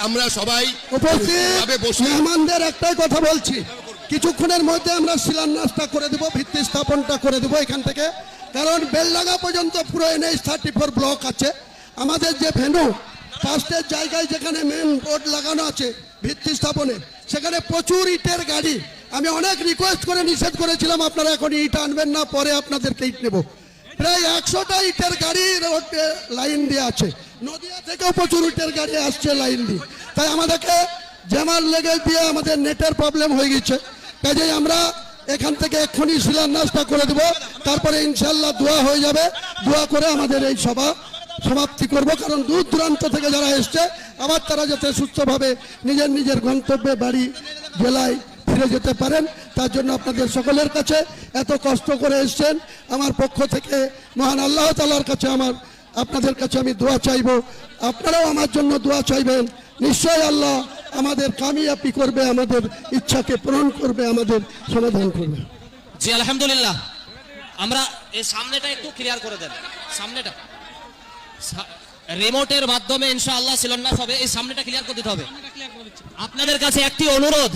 আমরা সবাই উপস্থিত মেহমানদের একটাই কথা বলছি, কিছুক্ষণের মধ্যে আমরা শিলান্যাসটা করে দেব, ভিত্তি স্থাপনটা করে দেব এখান থেকে। কারণ বেলডাঙ্গা পর্যন্ত পুরো NH-34 ব্লক আছে। আমাদের যে ভেন্যু ফার্স্টের জায়গায় যেখানে মেন রোড লাগানো আছে ভিত্তি স্থাপনে, সেখানে প্রচুর ইটের গাড়ি। আমি অনেক রিকোয়েস্ট করে নিষেধ করেছিলাম আপনারা এখন ইট আনবেন না, পরে আপনাদেরকে ইট নেব। প্রায় 100টা ইটের গাড়ি রোডে লাইন দিয়ে আছে, নদিয়া থেকেও প্রচুর ইটের গাড়ি আসছে লাইন দিয়ে। তাই আমাদেরকে জ্যামার লেগে দিয়ে আমাদের নেটের প্রবলেম হয়ে গেছে। কাজেই আমরা এখান থেকে এক্ষুনি শিলান্যাসটা করে দেব, তারপরে ইনশাল্লাহ দোয়া হয়ে যাবে। দোয়া করে আমাদের এই সভা সমাপ্তি করব। কারণ দূর দূরান্ত থেকে যারা এসছে আবার তারা যাতে সুস্থভাবে নিজের নিজের গন্তব্যে বাড়ি জেলায় ফিরে যেতে পারেন, তার জন্য আপনাদের সকলের কাছে, এত কষ্ট করে এসছেন আমার পক্ষ থেকে মহান আল্লাহ তাআলার কাছে আপনাদের কাছে আমি দোয়া চাইব। আপনারাও আমার জন্য দোয়া চাইবেন। নিশ্চয় আল্লাহ আমাদের কামিয়াবি করবে, আমাদের ইচ্ছাকে পূরণ করবে, আমাদের সমাধান করবে। জি আলহামদুলিল্লাহ। আমরা এই সামনেটা একটু ক্লিয়ার করে দেন, সামনেটা রিমোটের মাধ্যমে ইনশাআল্লাহ শিলান্যাস হবে। এই সামনেটা ক্লিয়ার করে দিতে হবে। আপনাদের কাছে একটি অনুরোধ,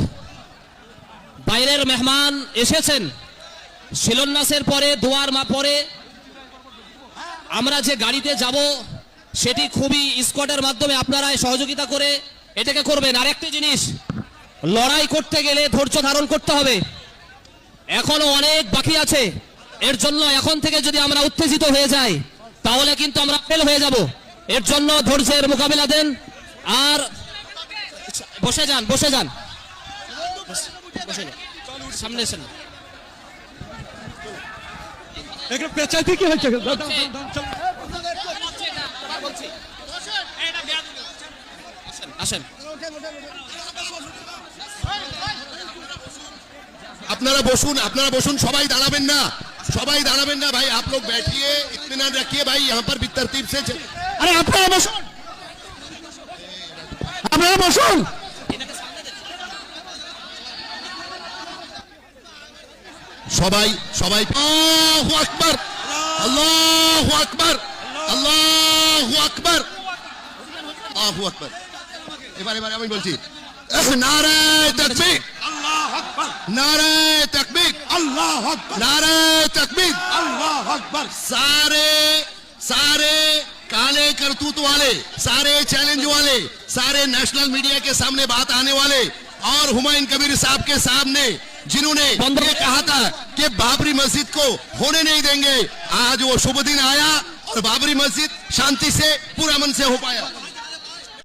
বাইরের মেহমান এসেছেন, শিলান্যাসের পরে দোয়ার পরে আমরা যে গাড়িতে যাব সেটি খুবই স্কোয়াডের মাধ্যমে আপনারা সহযোগিতা করে এটাকে করবেন। আরেকটি জিনিস, লড়াই করতে গেলে ধৈর্য ধারণ করতে হবে, এখনো অনেক বাকি আছে। এর জন্য এখন থেকে যদি আমরা উত্তেজিত হয়ে যাই তাহলে কিন্তু আমরা ফেল হয়ে যাব। এর জন্য ধৈর্যের মোকাবিলা দেন। আর বসে যান, বসে যান, সামনে এসেন। কি হয়েছে? আসেন। আপনারা বসুন, সবাই দাঁড়াবেন না, সবাই দাঁড়াবেন না भाई। आप लोग बैठिए, इत्मीनान रखिए भाई, यहाँ पर भी तरतीब से। আরে আপনারা বসুন, আপনারা বসুন। সবাই আল্লাহু আকবার, আল্লাহু আকবার, আল্লাহু আকবার, আল্লাহু আকবার। এবারে আমি বলছি, নারে তাকবীর, আল্লাহু আকবার, নারে তাকবীর, আল্লাহু আকবার, নারে তাকবীর, আল্লাহু আকবার। सारे काले करतूत वाले, सारे चैलेंज वाले, सारे नेशनल मीडिया के सामने बात आने वाले और हुमायूं कबीर साहब के सामने जिन्होंने ये कहा था कि बाबरी मस्जिद को होने नहीं देंगे, आज वो शुभ दिन आया और बाबरी मस्जिद शांति से पूरा मन से हो पाया।